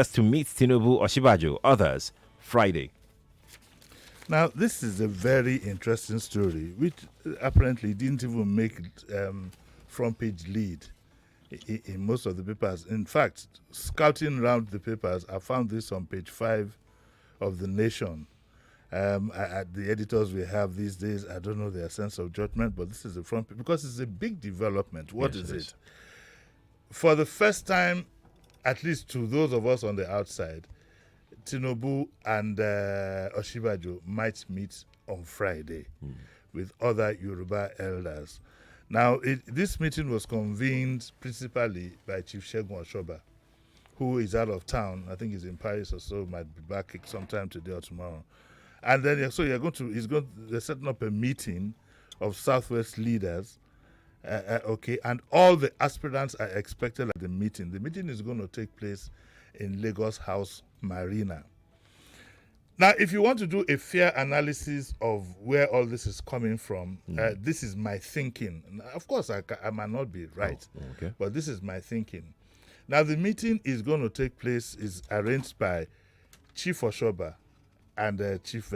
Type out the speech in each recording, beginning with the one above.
to meet Tinubu Oshibajo, others, Friday. Now, this is a very interesting story, which apparently didn't even make front page lead in most of the papers. In fact, scouting around the papers, I found this on page 5 of The Nation. The editors we have these days, I don't know their sense of judgment, but this is the front page because it's a big development. What is it? For the first time, at least to those of us on the outside, Tinubu and Oshibajo might meet on Friday with other Yoruba elders. Now, this meeting was convened principally by Chief Segun Oshoba, who is out of town. I think he's in Paris or so, might be back sometime today or tomorrow. And then, they're setting up a meeting of Southwest leaders. And all the aspirants are expected at the meeting. The meeting is going to take place in Lagos House Marina. Now, if you want to do a fair analysis of where all this is coming from, this is my thinking. Of course, I might not be right, but this is my thinking. Now, the meeting is going to take place, is arranged by Chief Oshoba and Chief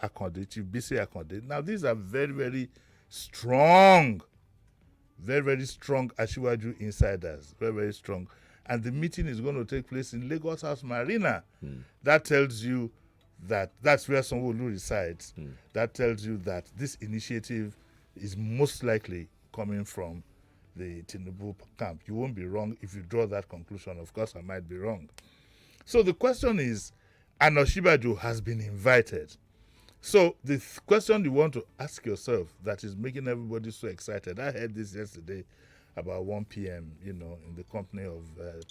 Akonde, Chief BC Akonde. Now, these are very, very strong Asiwaju insiders, very, very strong. And the meeting is going to take place in Lagos House Marina. That tells you that that's where Sanwo-Olu resides. That tells you that this initiative is most likely coming from the Tinubu camp. You won't be wrong if you draw that conclusion. Of course, I might be wrong. So the question is, and Oshibajo has been invited. So the question you want to ask yourself that is making everybody so excited, I heard this yesterday about 1 p.m., in the company of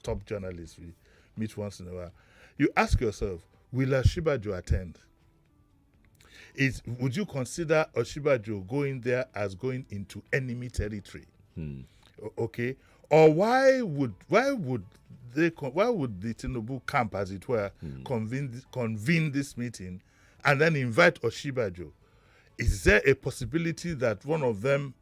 top journalists. We meet once in a while. You ask yourself, will Oshibajo attend? Would you consider Oshibajo going there as going into enemy territory? Okay? Or why would the Tinubu camp, as it were, convene this meeting and then invite Oshibajo? Is there a possibility that one of them,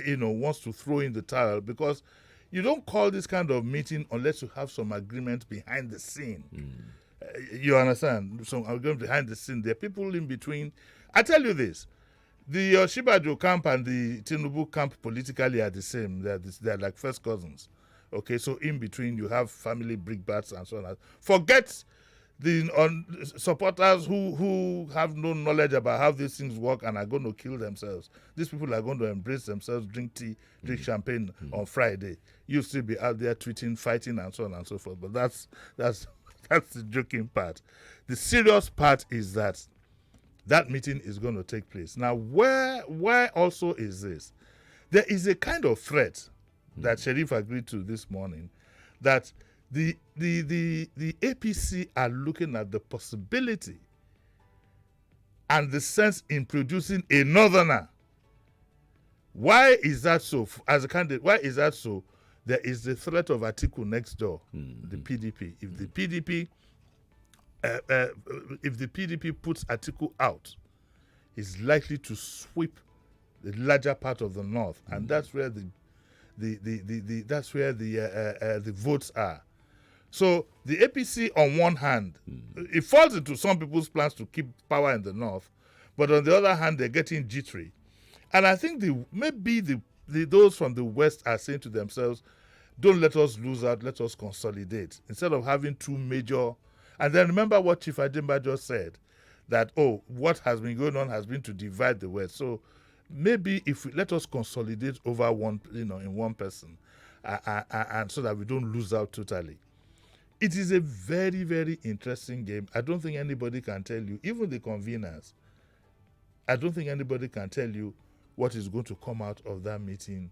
wants to throw in the towel? Because you don't call this kind of meeting unless you have some agreement behind the scene. You understand? Some agreement behind the scene. There are people in between. I tell you this. The Oshibajo camp and the Tinubu camp politically are the same. They're like first cousins. Okay, so in between you have family brickbats and so on. Forget the supporters who have no knowledge about how these things work and are going to kill themselves. These people are going to embrace themselves, drink tea, drink champagne on Friday. You'll still be out there tweeting, fighting, and so on and so forth. But that's the joking part. The serious part is that meeting is going to take place. Now, why also is this? There is a kind of threat that Sheriff agreed to this morning that the APC are looking at the possibility and the sense in producing a northerner. Why is that so? As a candidate, why is that so? There is the threat of Atiku next door, the PDP. If the PDP puts Atiku out, it's likely to sweep the larger part of the north, and that's where the votes are. So the APC, on one hand, it falls into some people's plans to keep power in the north, but on the other hand, they're getting jittery. And I think those from the west are saying to themselves, don't let us lose out, let us consolidate. Instead of having two major. And then remember what Chief Adimba just said, that, what has been going on has been to divide the west. So maybe if we let us consolidate over one, in one person, and so that we don't lose out totally. It is a very, very interesting game. I don't think anybody can tell you, even the conveners, I don't think anybody can tell you what is going to come out of that meeting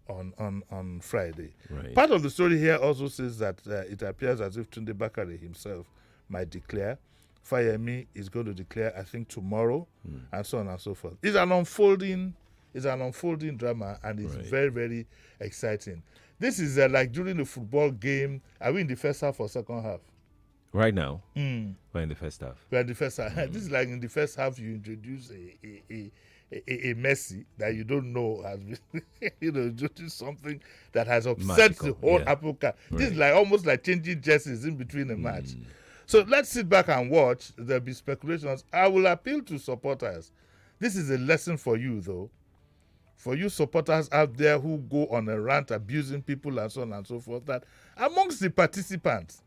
on Friday. Right. Part of the story here also says that it appears as if Tunde Bakare himself might declare. Fayemi is going to declare, I think, tomorrow, and so on and so forth. It's an unfolding drama, and it's very, very exciting. This is like during the football game. Are we in the first half or second half? Right now, we're in the first half. We're in the first half. This is like in the first half, you introduce a Messi that you don't know has been, doing something that has upset Magical, the whole yeah. apple cart. Right. This is like almost like changing jerseys in between a match. So let's sit back and watch. There'll be speculations. I will appeal to supporters. This is a lesson for you, though. For you supporters out there who go on a rant abusing people and so on and so forth, that amongst the participants,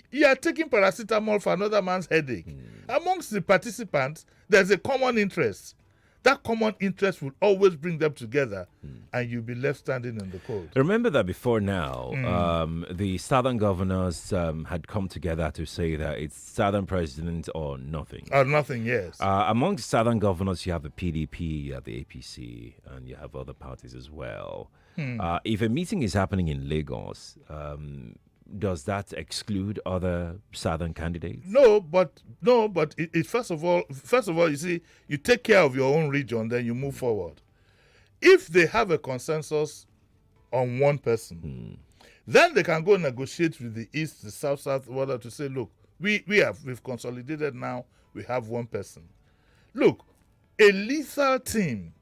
you are taking paracetamol for another man's headache. Amongst the participants, there's a common interest. That common interest will always bring them together, and you'll be left standing in the cold. Remember that before now, the southern governors had come together to say that it's southern president or nothing. Or nothing, yes. Among the southern governors, you have the PDP, you have the APC, and you have other parties as well. If a meeting is happening in Lagos, does that exclude other southern candidates? No, but it first of all, you see, you take care of your own region, then you move forward. If they have a consensus on one person, then they can go negotiate with the East, the South, whatever, to say, look, we've consolidated now, we have one person. Look, a lethal team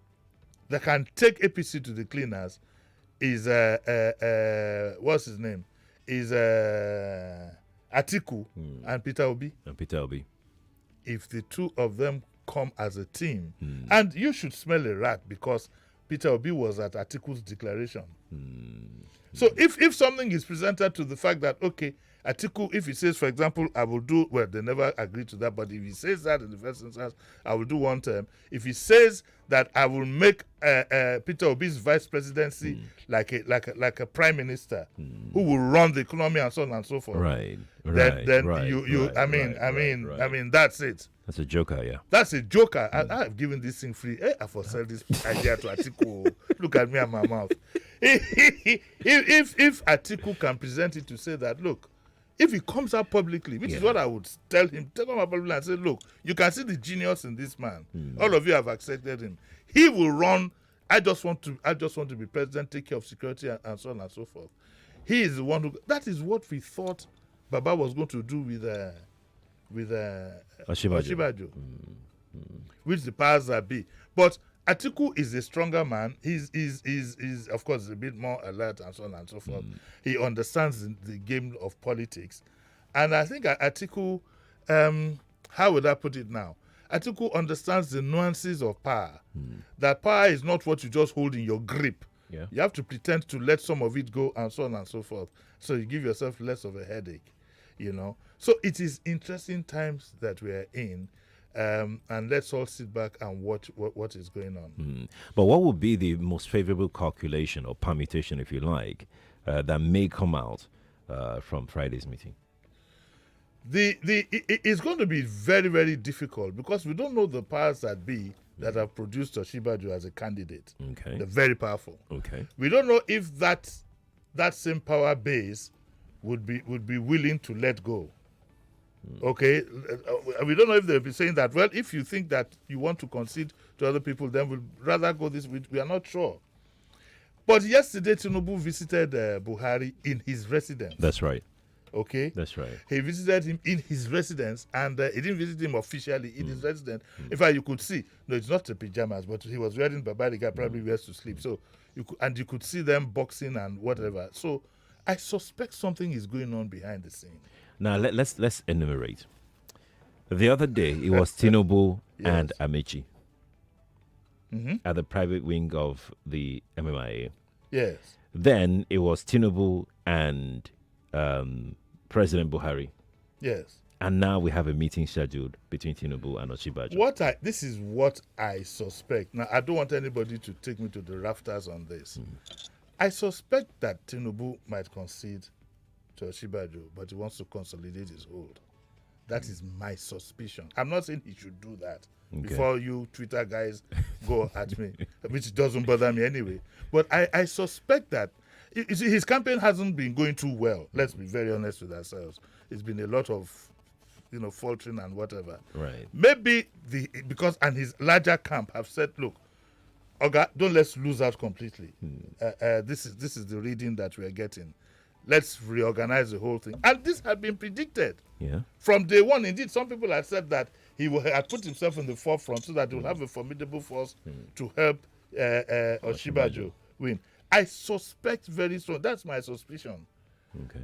that can take APC to the cleaners is what's his name? Is Atiku and Peter Obi. If the two of them come as a team, and you should smell a rat because Peter Obi was at Atiku's declaration. So if something is presented to the fact that, okay, Atiku, if he says, for example, I will do, well, they never agreed to that, but if he says that in the first instance, I will do one term. If he says that I will make Peter Obi's vice presidency like a prime minister who will run the economy and so on and so forth. Right. I mean, that's it. That's a joker, yeah. That's a joker. I've given this thing free. I for sell this idea to Atiku. Look at me and my mouth. If Atiku can present it to say that, look, if he comes out publicly, which is what I would tell him, take him out publicly and say, look, you can see the genius in this man. All of you have accepted him. He will run. I just want to be president, take care of security and so on and so forth. He is the one who. That is what we thought Baba was going to do with Osinbajo, which the powers that be. But Atiku is a stronger man. He's of course a bit more alert and so on and so forth. He understands the game of politics, and I think Atiku, how would I put it now? Atiku understands the nuances of power. That power is not what you just hold in your grip. Yeah. You have to pretend to let some of it go and so on and so forth. So you give yourself less of a headache, So it is interesting times that we are in. And let's all sit back and watch what is going on. But what would be the most favorable calculation or permutation, if you like, that may come out from Friday's meeting? It's going to be very, very difficult because we don't know the powers that be that have produced Osinbajo as a candidate. Okay. They're very powerful. Okay. We don't know if that same power base would be willing to let go. Okay, we don't know if they'll be saying that, well, if you think that you want to concede to other people, then we'd rather go this way. We are not sure. But yesterday, Tinubu visited Buhari in his residence. That's right. Okay? That's right. He visited him in his residence, and he didn't visit him officially in his residence. In fact, you could see, no, it's not the pajamas, but he was wearing Babariga, probably wears to sleep. So you could see them boxing and whatever. So I suspect something is going on behind the scene. Now, let's enumerate. The other day, it was Tinubu and Amechi at the private wing of the MMIA. Yes. Then it was Tinubu and President Buhari. Yes. And now we have a meeting scheduled between Tinubu and Osinbajo. This is what I suspect. Now, I don't want anybody to take me to the rafters on this. I suspect that Tinubu might concede to Osinbajo, but he wants to consolidate his hold. That is my suspicion. I'm not saying he should do that before you Twitter guys go at me, which doesn't bother me anyway. But I suspect that you see, his campaign hasn't been going too well. Let's be very honest with ourselves. It's been a lot of, faltering and whatever. Right. Maybe because his larger camp have said, look, Oga, don't let's lose out completely. This is the reading that we are getting. let's reorganize the whole thing. And this had been predicted from day one. Indeed, some people had said that he had put himself in the forefront so that he would have a formidable force to help Oshibajo win. I suspect very strong. That's my suspicion.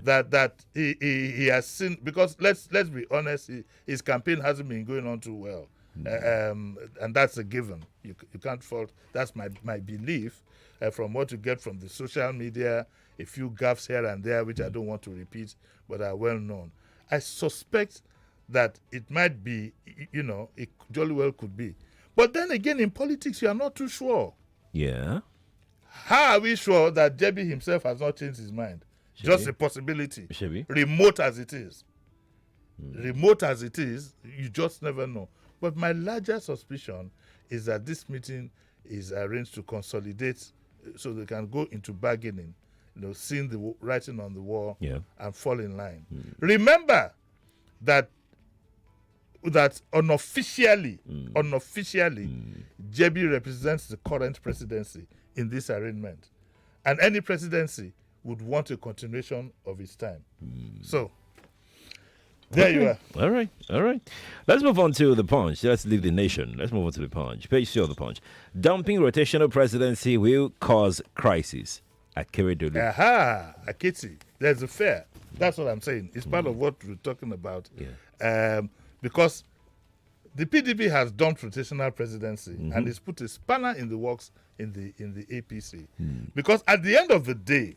That he has seen, because let's be honest, his campaign hasn't been going on too well, and that's a given. You can't fault. That's my belief from what you get from the social media. A few gaffes here and there, which I don't want to repeat, but are well known. I suspect that it might be, it jolly well could be. But then again, in politics, you are not too sure. Yeah. How are we sure that Jimi himself has not changed his mind? Just a possibility. Remote as it is. Remote as it is, you just never know. But my larger suspicion is that this meeting is arranged to consolidate so they can go into bargaining, seeing the writing on the wall and fall in line. Remember that unofficially, Jimi represents the current presidency in this arrangement. And any presidency would want a continuation of its time. So, there you are. All right. Let's move on to the Punch. Let's leave the nation. Let's move on to the Punch. Page 2 of the Punch. Dumping rotational presidency will cause crisis. Akeredolu. Aha, Aketi. There's a fair. That's what I'm saying. It's part of what we're talking about. Because the PDP has dumped rotational presidency and it's put a spanner in the works in the APC. Because at the end of the day,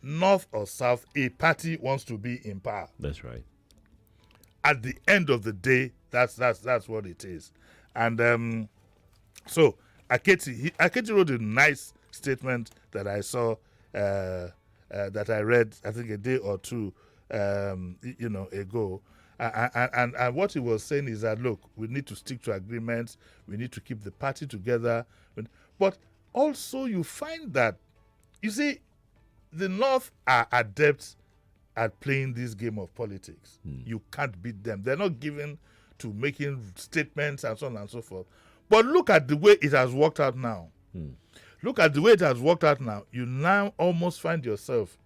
North or South, a party wants to be in power. That's right. At the end of the day, that's what it is. And so Aketi wrote a nice statement that I saw, that I read, I think a day or two ago. And what he was saying is that, look, we need to stick to agreements. We need to keep the party together. But also you find that, you see, the North are adept at playing this game of politics. You can't beat them. They're not given to making statements and so on and so forth. But look at the way it has worked out now. Look at the way it has worked out now. You now almost find yourself,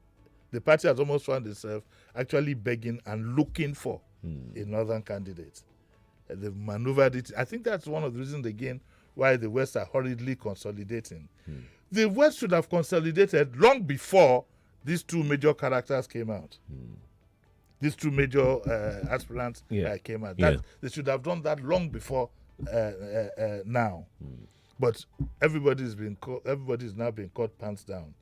the party has almost found itself actually begging and looking for a northern candidate. They've maneuvered it. I think that's one of the reasons, again, why the West are hurriedly consolidating. The West should have consolidated long before these two major characters came out. These two major aspirants came out. They should have done that long before now. But everybody's now being caught pants down.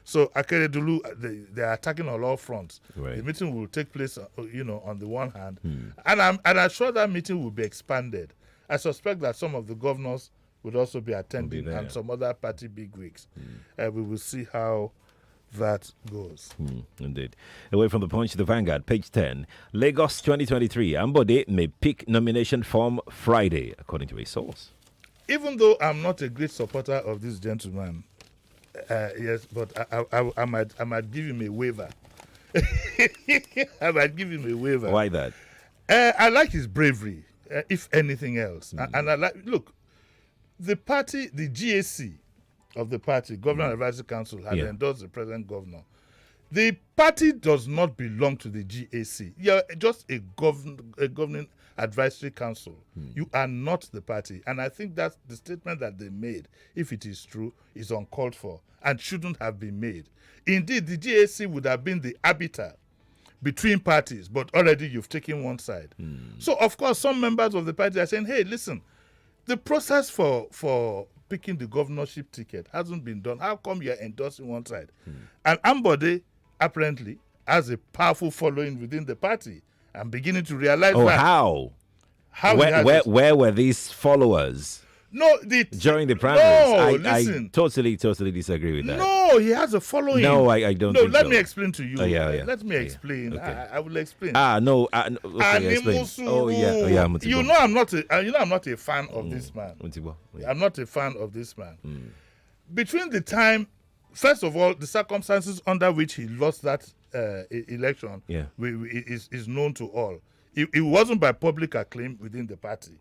So Akeredolu, they are attacking on all fronts. Right. The meeting will take place, on the one hand, and I'm sure that meeting will be expanded. I suspect that some of the governors would also be attending, and some other party bigwigs. We will see how that goes. Indeed. Away from the Punch, the Vanguard, page 10. Lagos 2023. Ambode may pick nomination form Friday, according to a source. Even though I'm not a great supporter of this gentleman, yes, but I might give him a waiver. I might give him a waiver. Why that? I like his bravery, if anything else. And I like, look, the party, the GAC of the party, Governor Advisory Council, had endorsed the present governor. The party does not belong to the GAC. You're just a governing advisory council. You are not the party. And I think that the statement that they made, if it is true, is uncalled for and shouldn't have been made. Indeed, the GAC would have been the arbiter between parties, but already you've taken one side. So, of course, some members of the party are saying, hey, listen, the process for picking the governorship ticket hasn't been done. How come you're endorsing one side? And Ambode apparently has a powerful following within the party. I'm beginning to realize that. How? Where were these followers? No, during the primaries. No, listen. I totally disagree with that. No, he has a following. No, I don't. No, think let so. me explain to you. Let me explain. Okay. I will explain. No. Okay, explain. Oh yeah. You know, I'm not a fan of this man. I'm not a fan of this man. Between the time, first of all, the circumstances under which he lost that election is known to all. It wasn't by public acclaim within the party.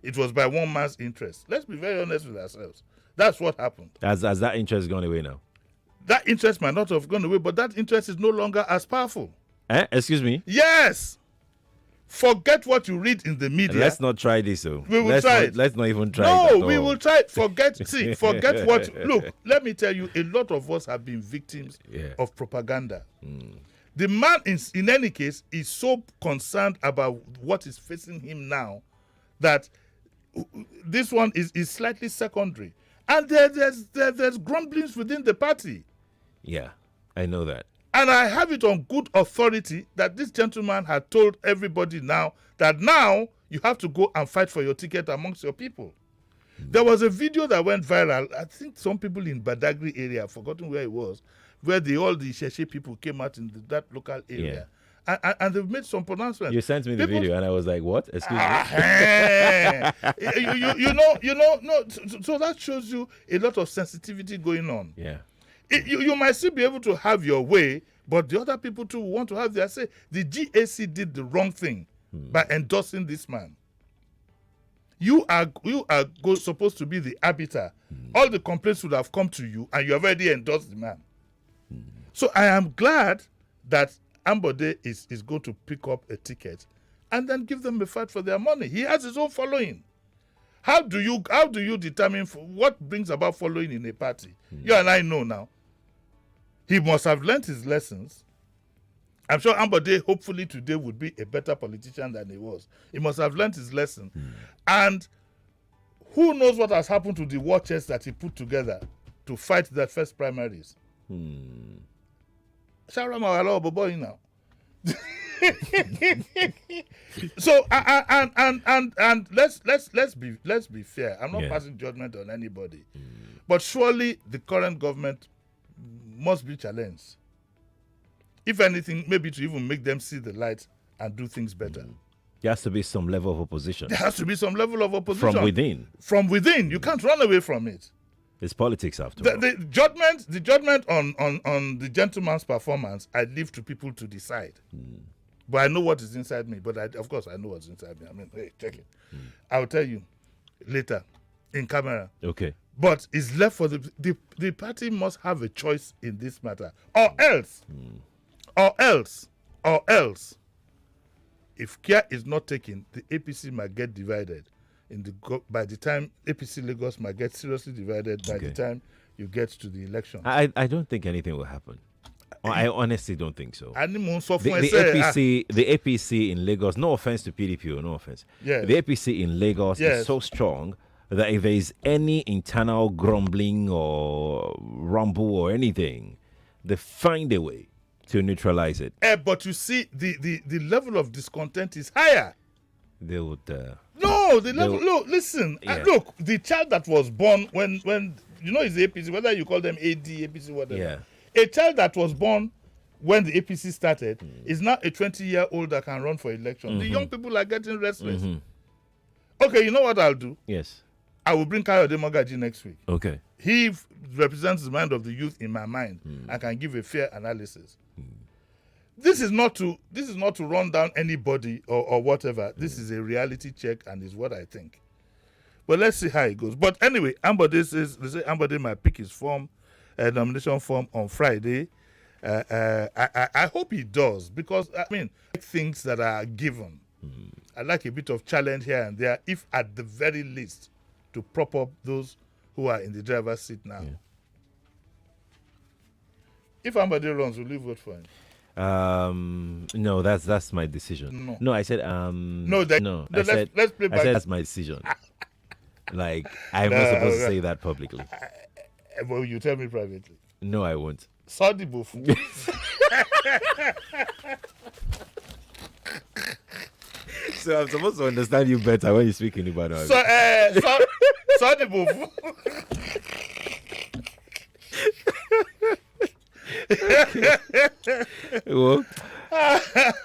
It was by one man's interest. Let's be very honest with ourselves. That's what happened. Has that interest gone away now? That interest might not have gone away, but that interest is no longer as powerful. Excuse me? Yes. Forget what you read in the media. Let's not try this, though. We will try it. Let's not even try it. No, we will try it. Forget what. Look, let me tell you, a lot of us have been victims of propaganda. The man, in any case, is so concerned about what is facing him now that this one is slightly secondary. And there's grumblings within the party. Yeah, I know that. And I have it on good authority that this gentleman had told everybody now that now you have to go and fight for your ticket amongst your people. There was a video that went viral. I think some people in Badagry area, I've forgotten where it was, where all the Sheshe people came out in that local area. Yeah. And they've made some pronouncements. You sent me the video and I was like, what? Excuse me? No. So that shows you a lot of sensitivity going on. Yeah. You might still be able to have your way, but the other people too want to have their say. The GAC did the wrong thing by endorsing this man. You are supposed to be the arbiter. All the complaints would have come to you, and you have already endorsed the man. So I am glad that Ambode is going to pick up a ticket and then give them a fight for their money. He has his own following. How do you determine what brings about following in a party? You and I know now. He must have learned his lessons. I'm sure Ambode, hopefully today, would be a better politician than he was. He must have learned his lesson. And who knows what has happened to the war chest that he put together to fight that first primaries? Boy now. So and let's be fair. I'm not passing judgment on anybody, but surely the current government must be challenged. If anything, maybe to even make them see the light and do things better. There has to be some level of opposition. There has to be some level of opposition from within. From within, you can't run away from it. It's politics after all. The judgment on the gentleman's performance, I leave to people to decide. But I know what is inside me. But of course, I know what's inside me. I mean, hey, check it. I'll tell you later in camera. Okay. But it's left for the party must have a choice in this matter, or else, if care is not taken, the APC might get divided. By the time APC Lagos might get seriously divided by the time you get to the election. I don't think anything will happen. I honestly don't think so. The APC in Lagos, no offense to PDP, no offense. Yes. The APC in Lagos is so strong that if there is any internal grumbling or rumble or anything, they find a way to neutralize it. But you see, the level of discontent is higher. They would. Look, listen. Look, the child that was born when you know it's the APC, whether you call them AD, APC, whatever. Yeah. A child that was born when the APC started is now a 20-year-old that can run for election. The young people are getting restless. Okay, you know what I'll do? Yes. I will bring Kayode Mogaji next week. Okay. He represents the mind of the youth in my mind and can give a fair analysis. This is not to run down anybody or whatever. This is a reality check and is what I think. But let's see how it goes. But anyway, Ambode says they say Ambode might pick his nomination form on Friday. I hope he does, because I mean things that are given. I like a bit of challenge here and there, if at the very least to prop up those who are in the driver's seat now. Yeah. If Ambode runs, will you vote for him? No, that's my decision. No, I said let's play back. I said that's my decision. Like, I'm not supposed to say that publicly. Well, you tell me privately. No, I won't. Sorry, Buff. So I'm supposed to understand you better when you speak in Ibadan. Sorry, Buff. Well,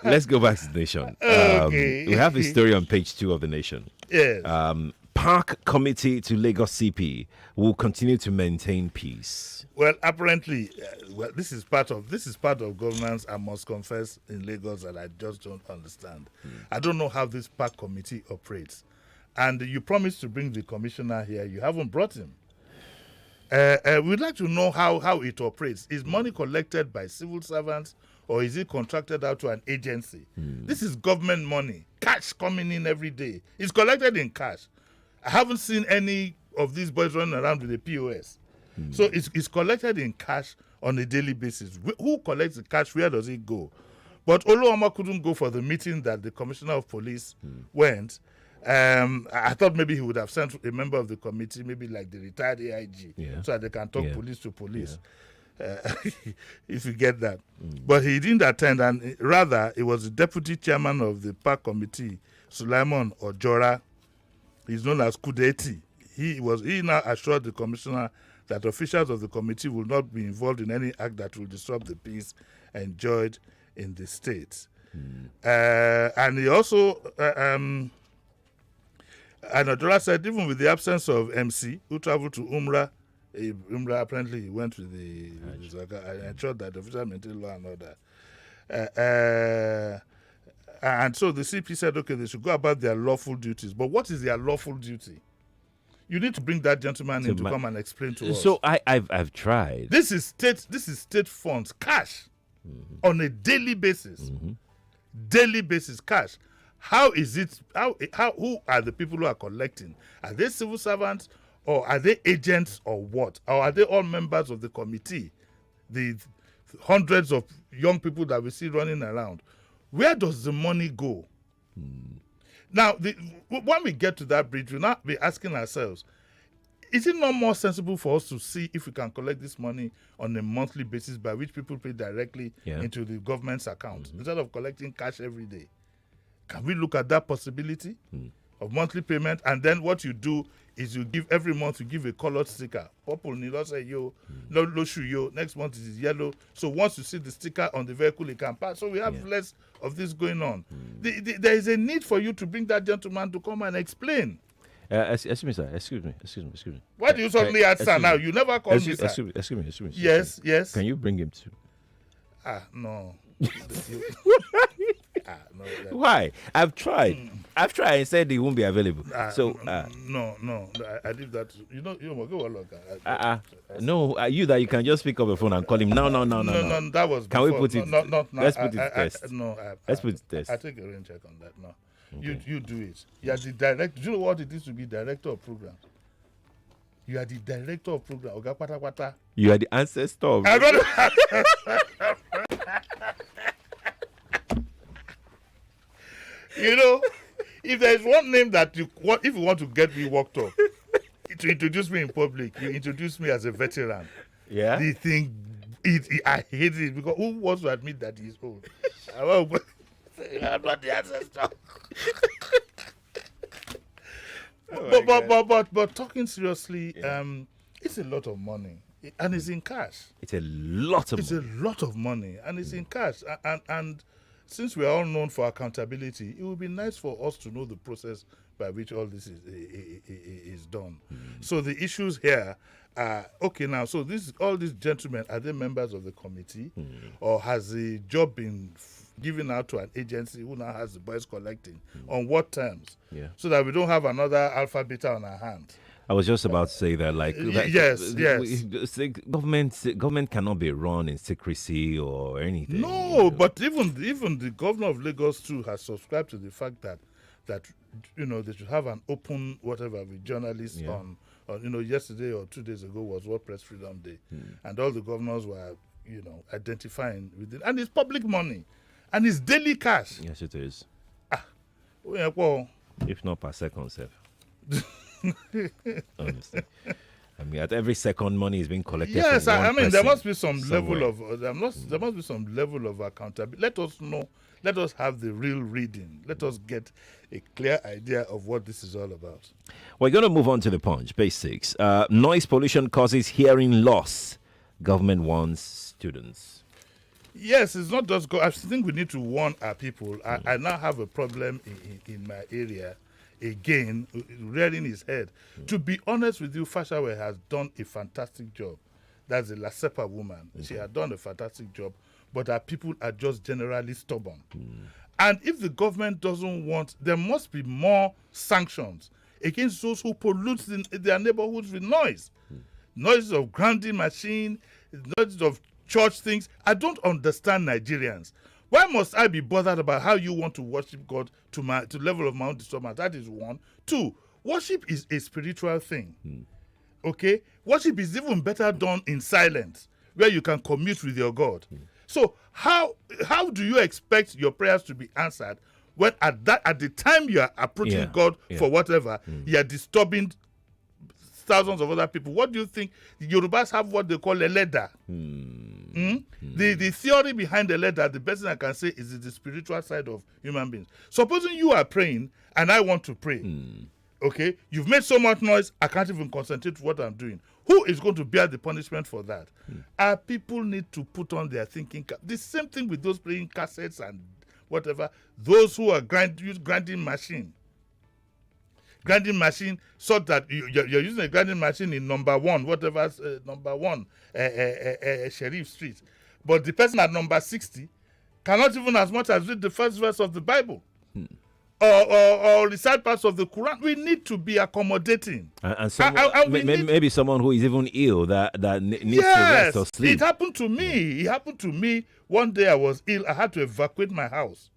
let's go back to the Nation. Okay. We have a story on page 2 of the Nation. Yes. Park committee to Lagos CP will continue to maintain peace. Well, apparently, this is part of governance. I must confess, in Lagos, that I just don't understand. I don't know how this park committee operates. And you promised to bring the commissioner here. You haven't brought him. We'd like to know how it operates. Is money collected by civil servants or is it contracted out to an agency? This is government money, cash coming in every day. It's collected in cash. I haven't seen any of these boys running around with a POS. So it's collected in cash on a daily basis. Who collects the cash? Where does it go? But Oluoma couldn't go for the meeting that the commissioner of police went. I thought maybe he would have sent a member of the committee, maybe like the retired AIG, so that they can talk police to police. If you get that. But he didn't attend, and rather it was the deputy chairman of the park committee, Sulaiman Ojora. He's known as Kudeti. He now assured the commissioner that officials of the committee will not be involved in any act that will disrupt the peace enjoyed in the state. And he also, and Ojora said, even with the absence of MC, who traveled to Umrah apparently he went with the ensured that the officials maintain law and order. And so the CP said, okay, they should go about their lawful duties. But what is their lawful duty? You need to bring that gentleman in to come and explain to us. So I've tried. This is state funds, cash, on a daily basis. Daily basis, cash. How is it? Who are the people who are collecting? Are they civil servants, or are they agents, or what? Or are they all members of the committee? The hundreds of young people that we see running around. Where does the money go? Now, when we get to that bridge, we'll now be asking ourselves, is it not more sensible for us to see if we can collect this money on a monthly basis by which people pay directly into the government's account instead of collecting cash every day? Can we look at that possibility of monthly payment? And then what you do is you give every month, you give a colored sticker. Purple, say yo, no shoe yo. Next month it is yellow. So once you see the sticker on the vehicle, it can pass. So we have less of this going on. There is a need for you to bring that gentleman to come and explain. Excuse me, sir. Excuse me. Why do you suddenly answer now? You never call me, sir. Excuse me. Yes. Can you bring him to? No. No. Why? I've tried. I've tried and said he won't be available. No. I did that. You know, go look. No, you that you can just pick up the phone and call him. No. No, that was. Can before. we put it? No. Let's put it test. Let's put it test. I take a rain check on that. No, okay. You do it. You are the director. Do you know what it is to be director of program? You are the director of program. Oga Pata Pata. You are the ancestor. You know, if there is one name that if you want to get me worked up, to introduce me in public, you introduce me as a veteran. Yeah. The thing, I hate it because who wants to admit that he's old? I'm not the ancestor. But talking seriously, it's a lot of money, and it's in cash. It's a lot of. It's a lot of money, and it's in cash, and. Since we are all known for accountability, it would be nice for us to know the process by which all this is done. So the issues here are, okay now, so all these gentlemen, are they members of the committee? Or has the job been given out to an agency who now has the boys collecting? On what terms? So that we don't have another alpha beta on our hands. I was just about to say that, yes. Government cannot be run in secrecy or anything. No, but even the governor of Lagos too has subscribed to the fact that they should have an open whatever with journalists on yesterday or 2 days ago was World Press Freedom Day, and all the governors were identifying with it, and it's public money, and it's daily cash. Yes, it is. Well, if not per second, sir. Honestly, I mean, at every second, money is being collected. Yes, from one there must be some somewhere. there must be some level of accountability. Let us know. Let us have the real reading. Let us get a clear idea of what this is all about. We're going to move on to the punch. Basics. Noise pollution causes hearing loss. Government warns students. Yes, it's not just. I think we need to warn our people. I now have a problem in my area. Again, rearing his head. To be honest with you, Fashawe has done a fantastic job. That's the Lasepa woman. She had done a fantastic job, but our people are just generally stubborn. And if the government doesn't want, there must be more sanctions against those who pollute their neighborhoods with noise. noises of grinding machine, noises of church things. I don't understand Nigerians. Why must I be bothered about how you want to worship God to the level of my own disturbance? That is one. Two, worship is a spiritual thing. Okay? Worship is even better done in silence, where you can commute with your God. So how do you expect your prayers to be answered when at the time you are approaching God for whatever, you are disturbing thousands of other people? What do you think? The Yorubas have what they call a ladder. The theory behind the ladder, the best thing I can say is the spiritual side of human beings. Supposing you are praying and I want to pray, okay? You've made so much noise, I can't even concentrate what I'm doing. Who is going to bear the punishment for that? Our people need to put on their thinking. The same thing with those playing cassettes and whatever. Those who are use grinding machine. Grinding machine, so that you're using a grinding machine in number one, number one, Sheriff Street. But the person at number 60 cannot even as much as read the first verse of the Bible. Or recite parts of the Quran. We need to be accommodating. And maybe someone who is even ill that needs to rest or sleep. It happened to me. It happened to me. One day I was ill. I had to evacuate my house.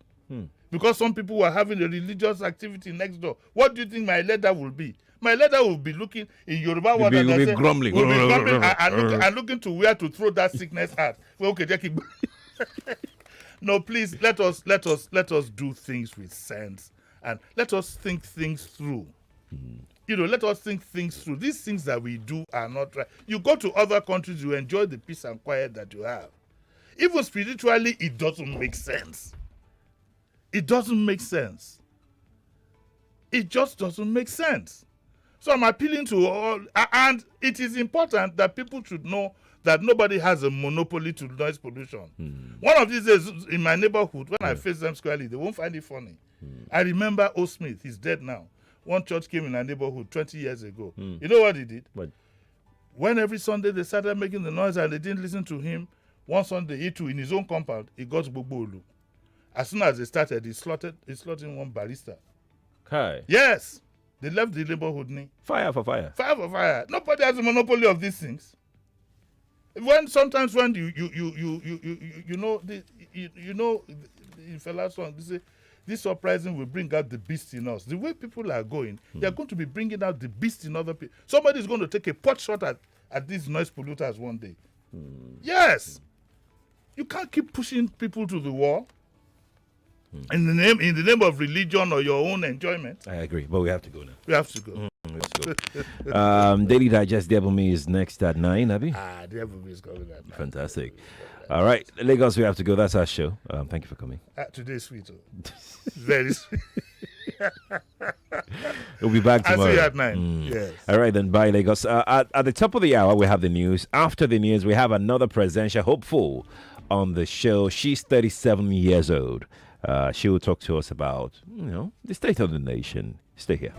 Because some people were having a religious activity next door. What do you think my leader will be? My leader will be looking in Yoruba word and will be grumbling. and looking to where to throw that sickness at. Well, okay, Jackie. No, please let us do things with sense and let us think things through. Let us think things through. These things that we do are not right. You go to other countries, you enjoy the peace and quiet that you have. Even spiritually, it doesn't make sense. It doesn't make sense. It just doesn't make sense. So I'm appealing to all, and it is important that people should know that nobody has a monopoly to noise pollution. One of these days in my neighborhood, when I face them squarely, they won't find it funny. I remember O. Smith, he's dead now. One church came in our neighborhood 20 years ago. You know what he did? What? When every Sunday they started making the noise and they didn't listen to him, one Sunday he too, in his own compound, he got Gbogbo. As soon as they started, he slaughtered one barista. Okay. Yes. They left the neighborhood. Fire for fire. Fire for fire. Nobody has a monopoly of these things. Sometimes when you know in Fela's song, they say, this uprising will bring out the beast in us. The way people are going, they are going to be bringing out the beast in other people. Somebody is going to take a pot shot at these noise polluters one day. Yes. You can't keep pushing people to the wall. In the name of religion or your own enjoyment. I agree, but we have to go now. We have to go. Let's go. Daily Digest, Devil Me is next at 9, Abby. Devil Me is coming at 9. Fantastic. All right, Lagos, we have to go. That's our show. Thank you for coming. Today's sweet. Very sweet. We'll be back tomorrow. I'll see you at 9. Yes. All right, then. Bye, Lagos. At the top of the hour, we have the news. After the news, we have another presidential hopeful on the show. She's 37 years old. She will talk to us about, the state of the nation. Stay here.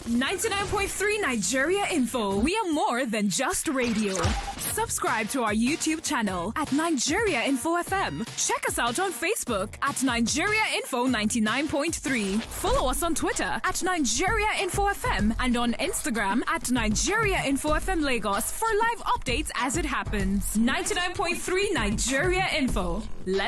99.3 Nigeria Info. We are more than just radio. Subscribe to our YouTube channel at Nigeria Info FM. Check us out on Facebook at Nigeria Info 99.3. Follow us on Twitter at Nigeria Info FM and on Instagram at Nigeria Info FM Lagos for live updates as it happens. 99.3 Nigeria Info. Let's